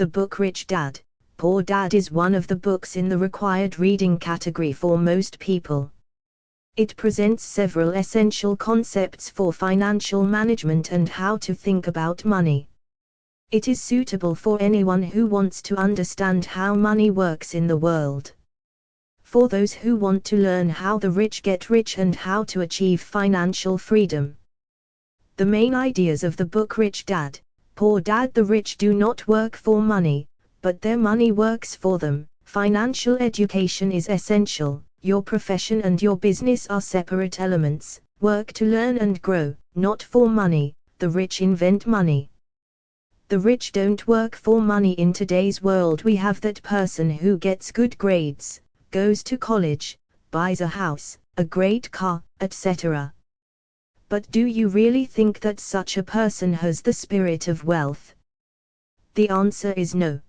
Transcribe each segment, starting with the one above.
The book Rich Dad, Poor Dad is one of the books in the required reading category for most people. It presents several essential concepts for financial management and how to think about money. It is suitable for anyone who wants to understand how money works in the world. For those who want to learn how the rich get rich and how to achieve financial freedom. The main ideas of the book Rich Dad, Poor Dad. The rich do not work for money, but their money works for them. Financial education is essential. Your profession and your business are separate elements. Work to learn and grow, not for money. The rich invent money. The rich don't work for money. In today's world we have that person who gets good grades, goes to college, buys a house, a great car, etc. But do you really think that such a person has the spirit of wealth? The answer is no.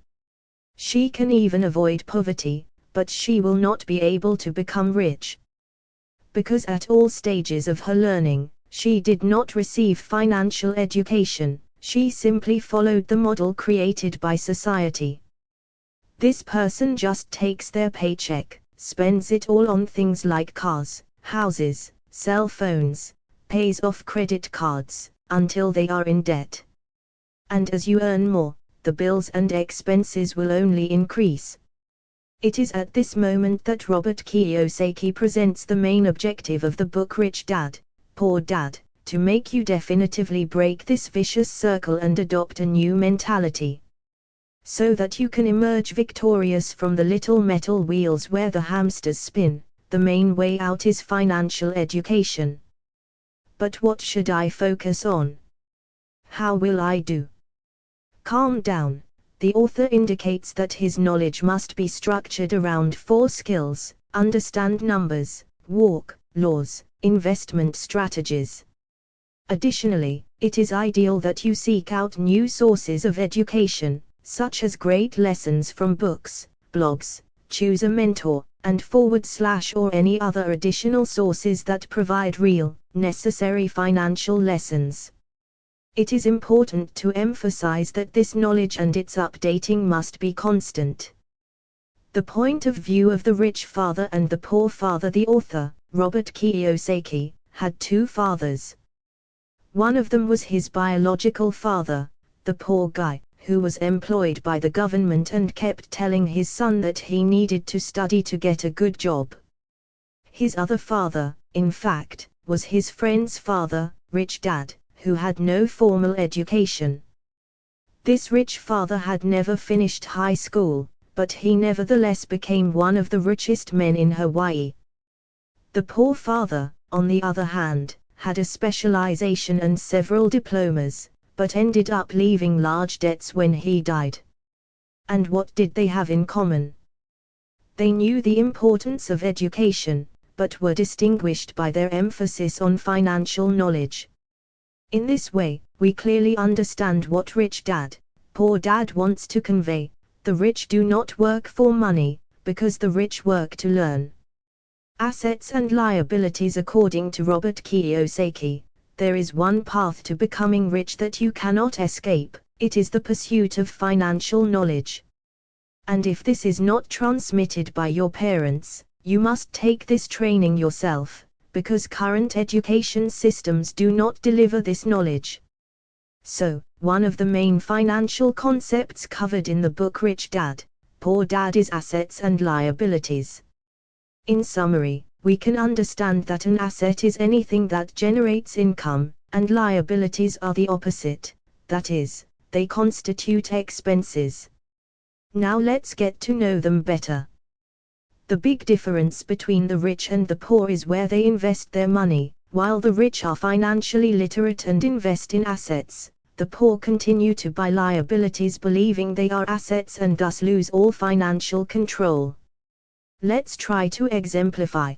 She can even avoid poverty, but she will not be able to become rich. Because at all stages of her learning, she did not receive financial education, she simply followed the model created by society. This person just takes their paycheck, spends it all on things like cars, houses, cell phones, pays off credit cards, until they are in debt. And as you earn more, the bills and expenses will only increase. It is at this moment that Robert Kiyosaki presents the main objective of the book Rich Dad, Poor Dad, to make you definitively break this vicious circle and adopt a new mentality. So that you can emerge victorious from the little metal wheels where the hamsters spin. The main way out is financial education. But what should I focus on? How will I do? Calm down. The author indicates that his knowledge must be structured around 4 skills: understand numbers, walk, laws, investment strategies. Additionally, it is ideal that you seek out new sources of education, such as great lessons from books, blogs, choose a mentor, and / or any other additional sources that provide real, necessary financial lessons. It is important to emphasize that this knowledge and its updating must be constant. The point of view of the rich father and the poor father. The author, Robert Kiyosaki, had 2 fathers. One of them was his biological father, the poor guy, who was employed by the government and kept telling his son that he needed to study to get a good job. His other father, in fact, was his friend's father, Rich Dad, who had no formal education. This rich father had never finished high school, but he nevertheless became one of the richest men in Hawaii. The poor father, on the other hand, had a specialization and several diplomas, but ended up leaving large debts when he died. And what did they have in common? They knew the importance of education, but were distinguished by their emphasis on financial knowledge. In this way, we clearly understand what Rich Dad, Poor Dad wants to convey. The rich do not work for money, because the rich work to learn. Assets and liabilities. According to Robert Kiyosaki, there is one path to becoming rich that you cannot escape. It is the pursuit of financial knowledge. And if this is not transmitted by your parents, you must take this training yourself, because current education systems do not deliver this knowledge. So, one of the main financial concepts covered in the book Rich Dad, Poor Dad is assets and liabilities. In summary, we can understand that an asset is anything that generates income, and liabilities are the opposite, that is, they constitute expenses. Now let's get to know them better. The big difference between the rich and the poor is where they invest their money. While the rich are financially literate and invest in assets, the poor continue to buy liabilities believing they are assets and thus lose all financial control. Let's try to exemplify.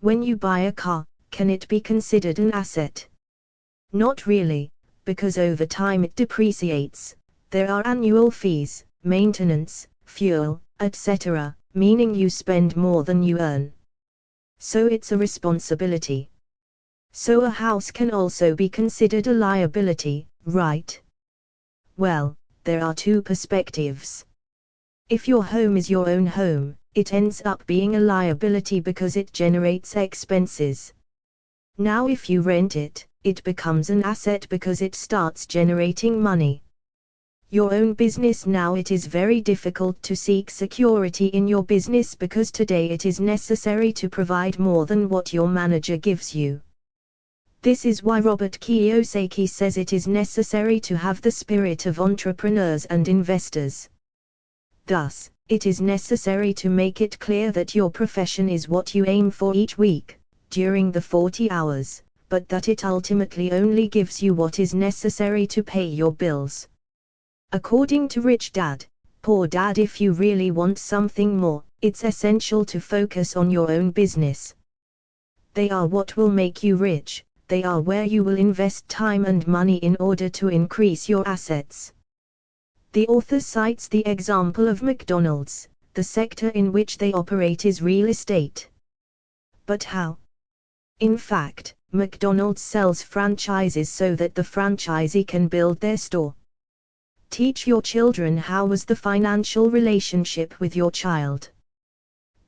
When you buy a car, can it be considered an asset? Not really, because over time it depreciates. There are annual fees, maintenance, fuel, etc., meaning you spend more than you earn. So it's a responsibility. So a house can also be considered a liability, right? Well, there are two perspectives. If your home is your own home, it ends up being a liability because it generates expenses. Now if you rent it, it becomes an asset because it starts generating money. Your own business, now it is very difficult to seek security in your business because today it is necessary to provide more than what your manager gives you. This is why Robert Kiyosaki says it is necessary to have the spirit of entrepreneurs and investors. Thus, it is necessary to make it clear that your profession is what you aim for each week, during the 40 hours, but that it ultimately only gives you what is necessary to pay your bills. According to Rich Dad, Poor Dad, if you really want something more, it's essential to focus on your own business. They are what will make you rich, they are where you will invest time and money in order to increase your assets. The author cites the example of McDonald's. The sector in which they operate is real estate. But how? In fact, McDonald's sells franchises so that the franchisee can build their store. Teach your children. How was the financial relationship with your child?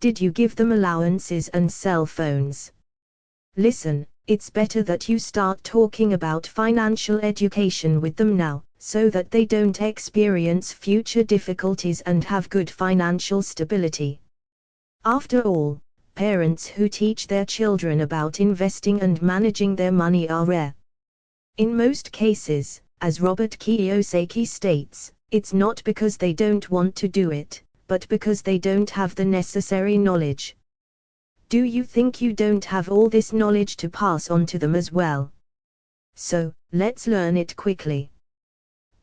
Did you give them allowances and cell phones? Listen, it's better that you start talking about financial education with them now, so that they don't experience future difficulties and have good financial stability. After all, parents who teach their children about investing and managing their money are rare. In most cases, as Robert Kiyosaki states, it's not because they don't want to do it, but because they don't have the necessary knowledge. Do you think you don't have all this knowledge to pass on to them as well? So, let's learn it quickly.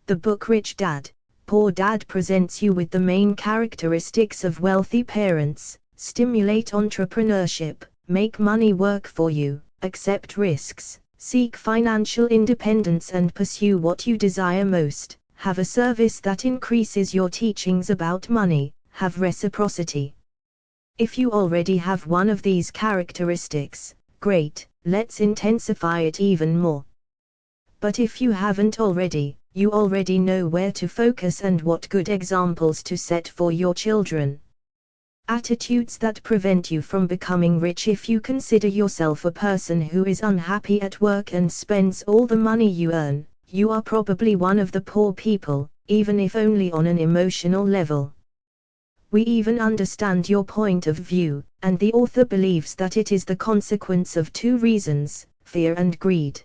The book Rich Dad, Poor Dad presents you with the main characteristics of wealthy parents: stimulate entrepreneurship, make money work for you, accept risks, seek financial independence and pursue what you desire most, have a service that increases your teachings about money, have reciprocity. If you already have one of these characteristics, great, let's intensify it even more. But if you haven't already, you already know where to focus and what good examples to set for your children. Attitudes that prevent you from becoming rich. If you consider yourself a person who is unhappy at work and spends all the money you earn, you are probably one of the poor people, even if only on an emotional level. We even understand your point of view, and the author believes that it is the consequence of two reasons: fear and greed.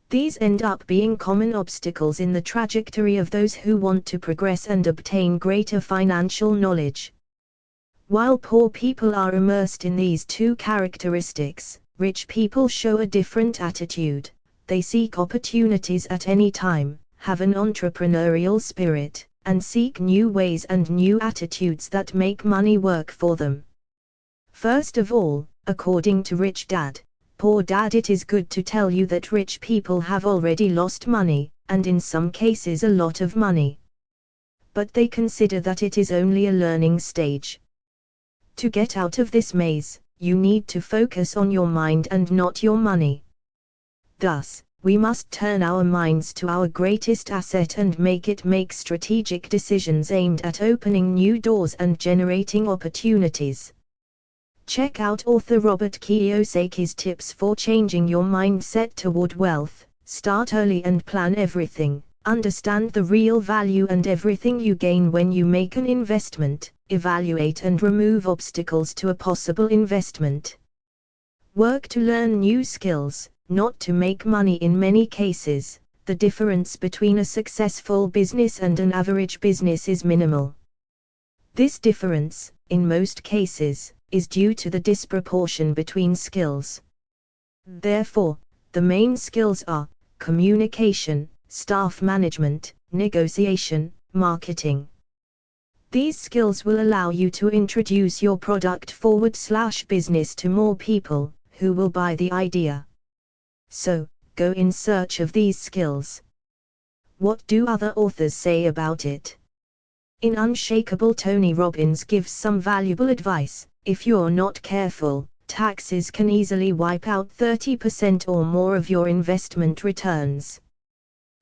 These end up being common obstacles in the trajectory of those who want to progress and obtain greater financial knowledge. While poor people are immersed in these two characteristics, rich people show a different attitude. They seek opportunities at any time, have an entrepreneurial spirit, and seek new ways and new attitudes that make money work for them. First of all, according to Rich Dad, Poor Dad, it is good to tell you that rich people have already lost money, and in some cases a lot of money. But they consider that it is only a learning stage. To get out of this maze, you need to focus on your mind and not your money. Thus, we must turn our minds to our greatest asset and make it make strategic decisions aimed at opening new doors and generating opportunities. Check out author Robert Kiyosaki's tips for changing your mindset toward wealth. Start early and plan everything. Understand the real value and everything you gain when you make an investment. Evaluate and remove obstacles to a possible investment. Work to learn new skills, not to make money. In many cases, the difference between a successful business and an average business is minimal. This difference, in most cases, is due to the disproportion between skills. Therefore, the main skills are communication, staff management, negotiation, marketing. These skills will allow you to introduce your product/business to more people, who will buy the idea. So, go in search of these skills. What do other authors say about it? In Unshakable, Tony Robbins gives some valuable advice. If you're not careful, taxes can easily wipe out 30% or more of your investment returns.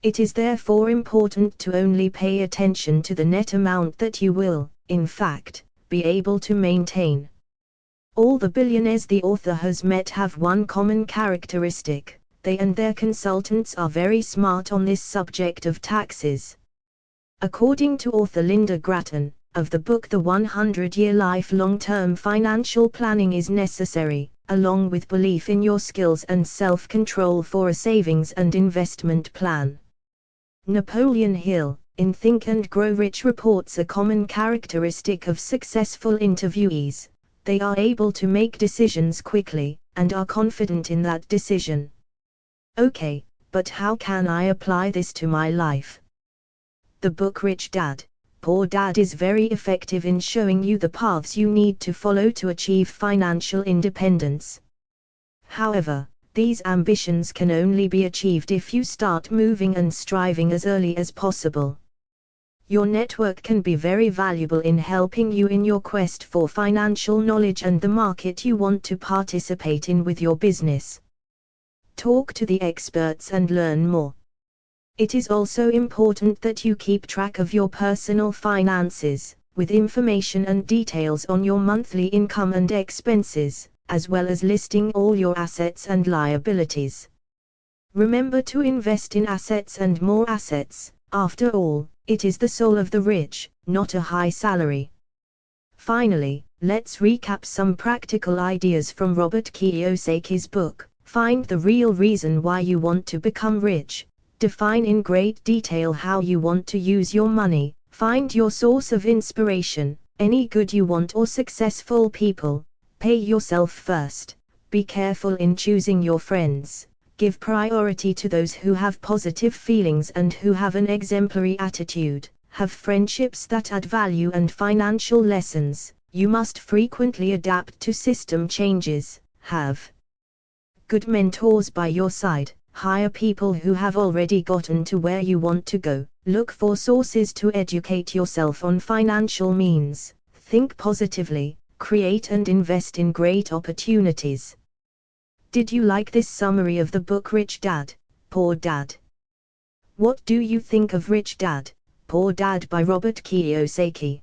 It is therefore important to only pay attention to the net amount that you will, in fact, be able to maintain. All the billionaires the author has met have one common characteristic: they and their consultants are very smart on this subject of taxes. According to author Linda Grattan, of the book The 100-Year Life, long-term financial planning is necessary, along with belief in your skills and self-control for a savings and investment plan. Napoleon Hill, in Think and Grow Rich, reports a common characteristic of successful interviewees: they are able to make decisions quickly, and are confident in that decision. Okay, but how can I apply this to my life? The book Rich Dad, Poor Dad is very effective in showing you the paths you need to follow to achieve financial independence. However, these ambitions can only be achieved if you start moving and striving as early as possible. Your network can be very valuable in helping you in your quest for financial knowledge and the market you want to participate in with your business. Talk to the experts and learn more. It is also important that you keep track of your personal finances, with information and details on your monthly income and expenses, as well as listing all your assets and liabilities. Remember to invest in assets and more assets. After all, it is the soul of the rich, not a high salary. Finally, let's recap some practical ideas from Robert Kiyosaki's book, Find the Real Reason Why You Want to Become Rich. Define in great detail how you want to use your money. Find your source of inspiration, any good you want or successful people. Pay yourself first. Be careful in choosing your friends. Give priority to those who have positive feelings and who have an exemplary attitude. Have friendships that add value and financial lessons. You must frequently adapt to system changes. Have good mentors by your side. Hire people who have already gotten to where you want to go. Look for sources to educate yourself on financial means. Think positively. Create and invest in great opportunities. Did you like this summary of the book Rich Dad, Poor Dad? What do you think of Rich Dad, Poor Dad by Robert Kiyosaki?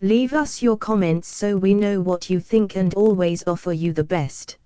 Leave us your comments so we know what you think and always offer you the best.